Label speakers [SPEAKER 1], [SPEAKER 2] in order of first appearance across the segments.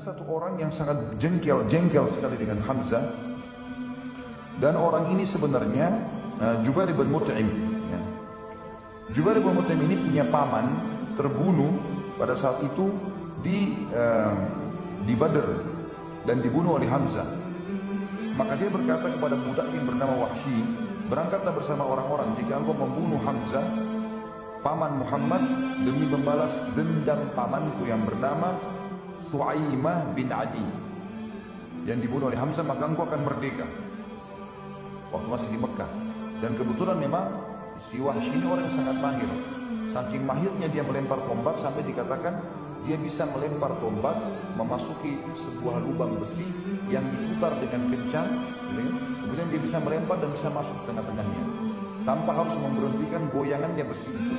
[SPEAKER 1] satu orang yang sangat jengkel sekali dengan Hamzah, dan orang ini sebenarnya Jubair bin Mut'im. Ya. Jubair bin Mut'im ini punya paman terbunuh pada saat itu di Badr dan dibunuh oleh Hamzah. Maka dia berkata kepada budak yang bernama Wahsy, berangkatlah bersama orang-orang jika engkau membunuh Hamzah paman Muhammad demi membalas dendam pamanku yang bernama Thu'aimah bin Adi yang dibunuh oleh Hamzah, maka engkau akan merdeka. Waktu masih di Mekah. Dan kebetulan memang si Wahsy ini orang yang sangat mahir. Saking mahirnya dia melempar tombak sampai dikatakan dia bisa melempar tombak memasuki sebuah lubang besi yang diputar dengan kencang, kemudian dia bisa melempar dan bisa masuk ke tengah-tengahnya tanpa harus memberhentikan goyangannya besi itu.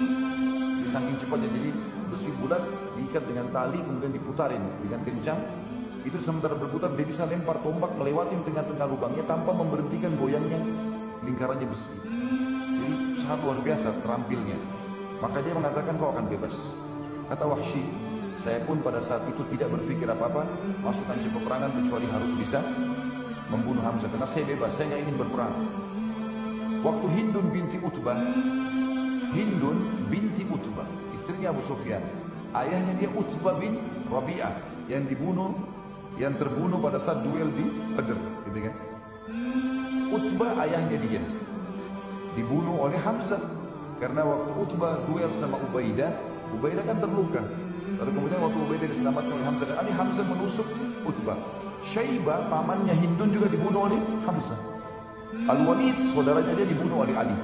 [SPEAKER 1] Jadi saking cepatnya, jadi besi bulat diikat dengan tali kemudian diputarin dengan kencang, itu sementara berputar dia bisa lempar tombak melewati tengah-tengah lubangnya tanpa memberhentikan goyangnya lingkarannya besi. Jadi sangat luar biasa terampilnya. Maka dia mengatakan kau akan bebas. Kata Wahsy, saya pun pada saat itu tidak berpikir apa-apa masuk kancah peperangan kecuali harus bisa membunuh Hamzah, karena saya bebas, saya nggak ingin berperang. Waktu Hindun binti Utbah, istrinya Abu Sufyan, ayahnya dia Utbah bin Rabi'ah yang terbunuh pada saat duel di Badr, gitu kan? Utbah ayahnya dia dibunuh oleh Hamzah karena waktu Utbah duel sama Ubaidah kan terluka. Lalu kemudian waktu Ubaidah diselamatkan oleh Hamzah dan Hamzah menusuk Utbah. Syaibah pamannya Hindun juga dibunuh oleh Hamzah. Al-Walid saudaranya dia dibunuh oleh Ali.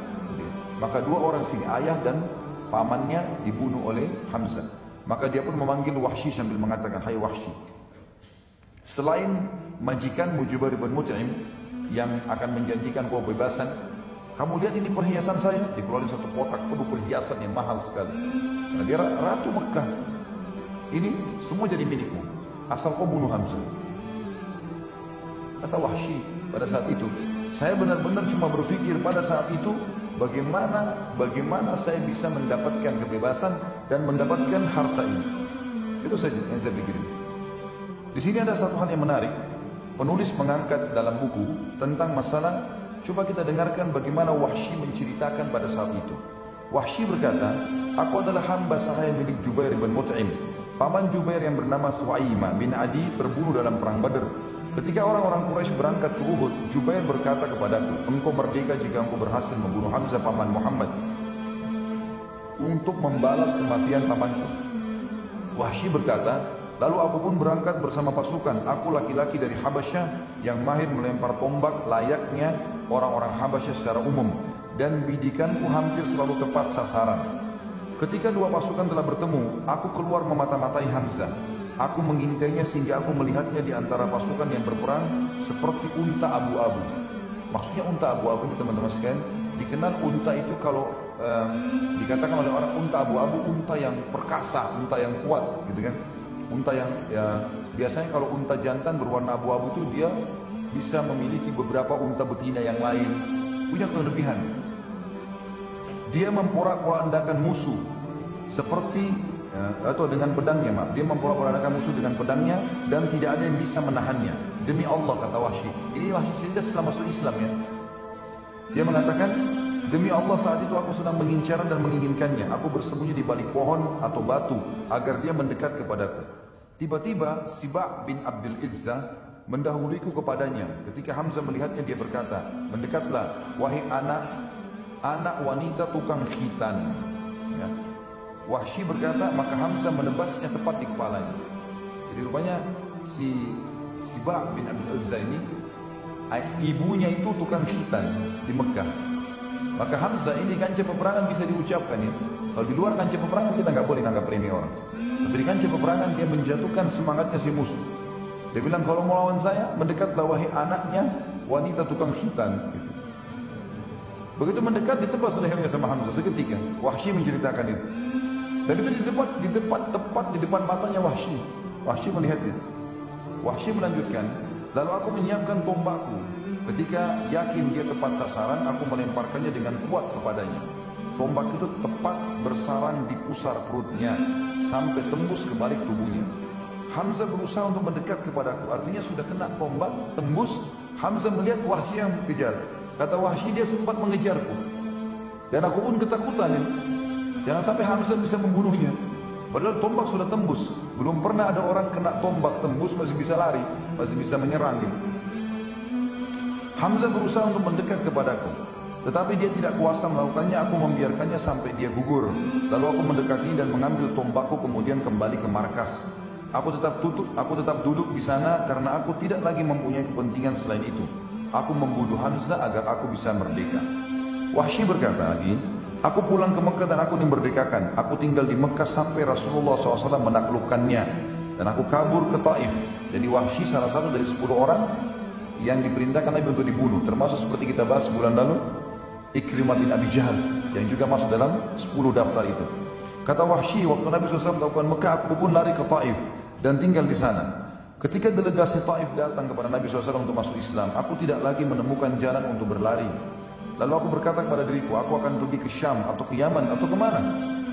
[SPEAKER 1] Maka dua orang sini, ayah dan pamannya dibunuh oleh Hamzah. Maka dia pun memanggil Wahsy sambil mengatakan, hai Wahsy, selain majikanmu Jubair bin Mut'im yang akan menjanjikan kau bebasan, kamu lihat ini perhiasan saya. Dikeluarin satu kotak penuh perhiasan yang mahal sekali. Karena dia ratu Mekah. Ini semua jadi milikmu, asal kau bunuh Hamzah. Kata Wahsy pada saat itu, saya benar-benar cuma berpikir pada saat itu bagaimana saya bisa mendapatkan kebebasan dan mendapatkan harta ini. Itu saja yang saya pikirin. Di sini ada satu hal yang menarik. Penulis mengangkat dalam buku tentang masalah, coba kita dengarkan bagaimana Wahsy menceritakan pada saat itu. Wahsy berkata, aku adalah hamba sahaya milik Jubair bin Mut'im. Paman Jubair yang bernama Thu'aimah bin Adi terbunuh dalam perang Badr. Ketika orang-orang Quraisy berangkat ke Uhud, Jubair berkata kepadaku, engkau merdeka jika engkau berhasil membunuh Hamzah paman Muhammad untuk membalas kematian pamanku. Wahsy berkata, lalu aku pun berangkat bersama pasukan. Aku laki-laki dari Habasyah yang mahir melempar tombak layaknya orang-orang Habasyah secara umum, dan bidikanku hampir selalu tepat sasaran. Ketika dua pasukan telah bertemu, aku keluar memata-matai Hamzah. Aku mengintainya sehingga aku melihatnya di antara pasukan yang berperang seperti unta abu-abu. Maksudnya unta abu-abu ini teman-teman sekalian, dikenal unta itu kalau dikatakan oleh orang unta abu-abu, unta yang perkasa, unta yang kuat, gitu kan? Unta yang ya, biasanya kalau unta jantan berwarna abu-abu itu dia bisa memiliki beberapa unta betina yang lain, punya kelebihan. Dia memporak-porandakan musuh seperti atau dengan pedangnya, dia memporak-porandakan musuh dengan pedangnya dan tidak ada yang bisa menahannya. Demi Allah, kata Wahsy. Ini Wahsy cerita setelah masuk Islam ya. Dia mengatakan, demi Allah saat itu aku sedang mengincar dan menginginkannya. Aku bersembunyi di balik pohon atau batu agar dia mendekat kepadaku. Tiba-tiba Siba' bin Abdul Izzah mendahuliku kepadanya. Ketika Hamzah melihatnya, dia berkata, mendekatlah wahai anak wanita tukang khitan. Ya. Wahsy berkata, maka Hamzah menebasnya tepat di kepalanya. Jadi rupanya si Siba' bin Abdul Izzah ini ibunya itu tukang khitan di Mekah. Maka Hamzah ini kancah peperangan bisa diucapkan ya. Kalau di luar kancah peperangan kita nggak boleh nganggap remeh orang. Tapi di kancah peperangan dia menjatuhkan semangatnya si musuh. Dia bilang, kalau mau lawan saya, mendekatlah wahai anaknya wanita tukang khitan. Gitu. Begitu mendekat, ditebas lehernya sama Hamzah seketika. Wahsy menceritakan itu. Dan itu tepat di depan matanya Wahsy. Wahsy melihatnya. Wahsy melanjutkan, lalu aku menyiapkan tombakku. Ketika yakin dia tepat sasaran, aku melemparkannya dengan kuat kepadanya. Tombak itu tepat bersarang di pusar perutnya sampai tembus ke balik tubuhnya. Hamzah berusaha untuk mendekat kepadaku. Artinya sudah kena tombak, tembus. Hamzah melihat Wahsy yang mengejar. Kata Wahsy, dia sempat mengejarku. Dan aku pun ketakutan. Jangan sampai Hamzah bisa membunuhnya. Padahal tombak sudah tembus. Belum pernah ada orang kena tombak tembus masih bisa lari, masih bisa menyerang gitu. Hamzah berusaha untuk mendekat kepadaku, tetapi dia tidak kuasa melakukannya. Aku membiarkannya sampai dia gugur. Lalu aku mendekati dan mengambil tombakku, kemudian kembali ke markas. Aku tetap duduk di sana karena aku tidak lagi mempunyai kepentingan selain itu. Aku membunuh Hamzah agar aku bisa merdeka. Wahsy berkata lagi, aku pulang ke Mekah dan aku dimerdekakan. Aku tinggal di Mekah sampai Rasulullah SAW menaklukkannya. Dan aku kabur ke Taif. Jadi Wahsy salah satu dari 10 orang yang diperintahkan Nabi untuk dibunuh. Termasuk seperti kita bahas bulan lalu, Ikrimah bin Abi Jahal yang juga masuk dalam 10 daftar itu. Kata Wahsy, waktu Nabi SAW melakukan Mekah, aku pun lari ke Taif dan tinggal di sana. Ketika delegasi Taif datang kepada Nabi SAW untuk masuk Islam, aku tidak lagi menemukan jalan untuk berlari. Lalu aku berkata kepada diriku, aku akan pergi ke Syam atau ke Yaman atau kemana?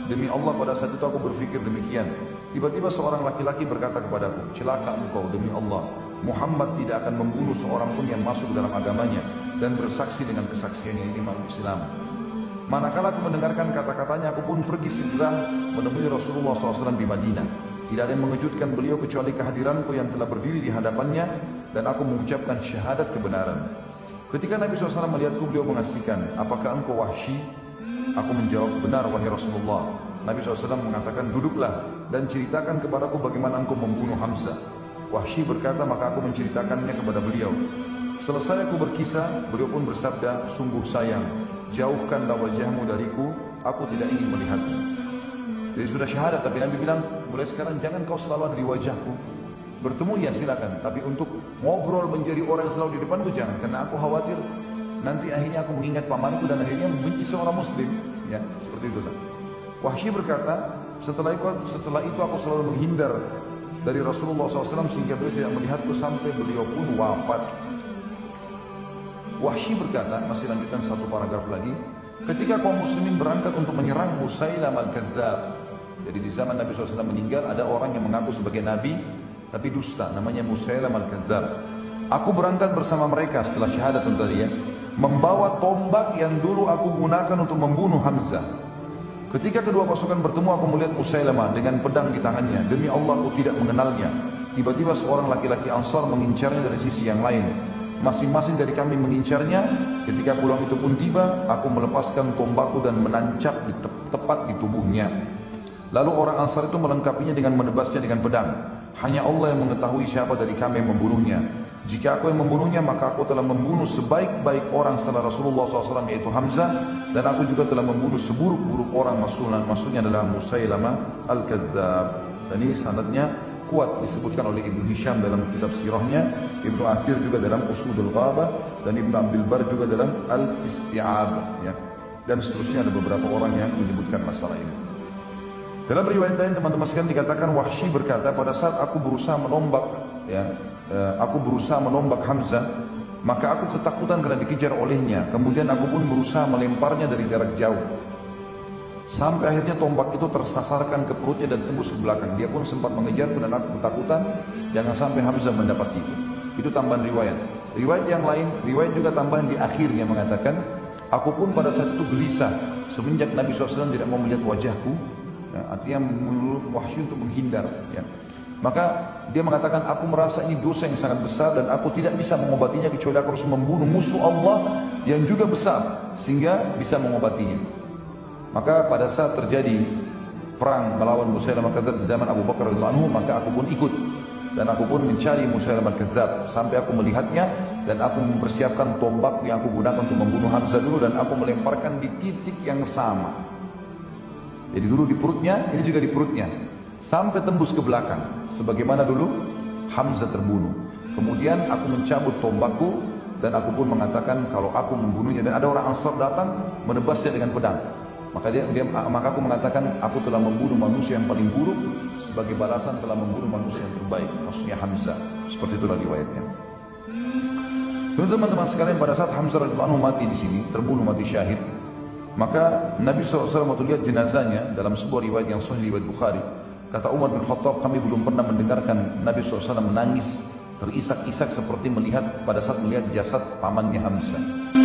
[SPEAKER 1] Demi Allah pada saat itu aku berpikir demikian. Tiba-tiba seorang laki-laki berkata kepadaku, celaka engkau demi Allah. Muhammad tidak akan membunuh seorang pun yang masuk dalam agamanya dan bersaksi dengan kesaksiannya ini masuk Islam. Manakala aku mendengarkan kata-katanya, aku pun pergi segera menemui Rasulullah SAW di Madinah. Tidak ada yang mengejutkan beliau kecuali kehadiranku yang telah berdiri di hadapannya dan aku mengucapkan syahadat kebenaran. Ketika Nabi SAW melihatku, beliau mengasihkan, apakah engkau Wahsy? Aku menjawab, benar wahai Rasulullah. Nabi SAW mengatakan, duduklah dan ceritakan kepadaku bagaimana engkau membunuh Hamzah. Wahsy berkata, maka aku menceritakannya kepada beliau. Selesai aku berkisah, beliau pun bersabda, sungguh sayang, jauhkanlah wajahmu dariku, aku tidak ingin melihatmu. Jadi sudah syahadat, tapi Nabi bilang, mulai sekarang jangan kau selalu ada di wajahku. Bertemu ya silakan, tapi untuk ngobrol menjadi orang yang selalu di depanku jangan, karena aku khawatir nanti akhirnya aku mengingat pamanku dan akhirnya membenci seorang muslim. Ya, seperti itulah. Wahsy berkata, setelah itu aku selalu menghindar dari Rasulullah SAW sehingga beliau tidak melihatku sampai beliau pun wafat. Wahsy berkata, masih lanjutkan satu paragraf lagi, ketika kaum muslimin berangkat untuk menyerang Musailamah al-Kadzdzab. Jadi di zaman Nabi SAW meninggal ada orang yang mengaku sebagai Nabi tapi dusta, namanya Musailamah al-Kadzdzab. Aku berangkat bersama mereka setelah syahadat tadi ya, membawa tombak yang dulu aku gunakan untuk membunuh Hamzah. Ketika kedua pasukan bertemu, aku melihat Musailamah dengan pedang di tangannya. Demi Allah aku tidak mengenalnya. Tiba-tiba seorang laki-laki Ansar mengincarnya dari sisi yang lain. Masing-masing dari kami mengincarnya. Ketika pulang itu pun tiba, aku melepaskan tombakku dan menancap tepat di tubuhnya. Lalu orang Ansar itu melengkapinya dengan menebasnya dengan pedang. Hanya Allah yang mengetahui siapa dari kami yang membunuhnya. Jika aku yang membunuhnya, maka aku telah membunuh sebaik-baik orang setelah Rasulullah SAW, yaitu Hamzah. Dan aku juga telah membunuh seburuk-buruk orang, maksudnya adalah Musailamah al-Kadzdzab. Dan ini sanadnya kuat, disebutkan oleh Ibnu Hisham dalam kitab sirahnya, Ibnu Athir juga dalam Usudul Ghabah, dan Ibnu Abdul Bar juga dalam Al-Isti'ab, ya. Dan seterusnya ada beberapa orang yang menyebutkan masalah ini. Dalam riwayat lain teman-teman sekalian dikatakan Wahsy berkata, pada saat aku berusaha menombak Hamzah, maka aku ketakutan karena dikejar olehnya. Kemudian aku pun berusaha melemparnya dari jarak jauh. Sampai akhirnya tombak itu tersasarkan ke perutnya dan tembus ke belakang. Dia pun sempat mengejarku dan aku ketakutan jangan sampai Hamzah mendapatiku. Itu tambahan riwayat. Riwayat yang lain, riwayat juga tambahan di akhirnya mengatakan, aku pun pada saat itu gelisah semenjak Nabi SAW tidak mau melihat wajahku. Ya, artinya menurut Wahsy untuk menghindar. Ya. Maka dia mengatakan, aku merasa ini dosa yang sangat besar dan aku tidak bisa mengobatinya kecuali aku harus membunuh musuh Allah yang juga besar sehingga bisa mengobatinya. Maka pada saat terjadi perang melawan Musailamah al-Kadzdzab di zaman Abu Bakar radhiyallahu anhu, maka aku pun ikut dan aku pun mencari Musailamah al-Kadzdzab sampai aku melihatnya dan aku mempersiapkan tombak yang aku gunakan untuk membunuh Hamzah dulu dan aku melemparkan di titik yang sama. Jadi dulu di perutnya, ini juga di perutnya, sampai tembus ke belakang, sebagaimana dulu Hamzah terbunuh. Kemudian aku mencabut tombakku dan aku pun mengatakan kalau aku membunuhnya, dan ada orang Ansar datang menebasnya dengan pedang. Maka aku mengatakan aku telah membunuh manusia yang paling buruk sebagai balasan telah membunuh manusia yang terbaik, maksudnya Hamzah. Seperti itulah riwayatnya. Teman-teman sekalian, pada saat Hamzah radhiyallahu anhu mati di sini, terbunuh mati syahid, maka Nabi SAW waktu lihat jenazahnya dalam sebuah riwayat yang sahih, riwayat Bukhari, Kata Umar bin Khattab, kami belum pernah mendengarkan Nabi SAW menangis terisak-isak seperti pada saat melihat jasad pamannya Hamzah.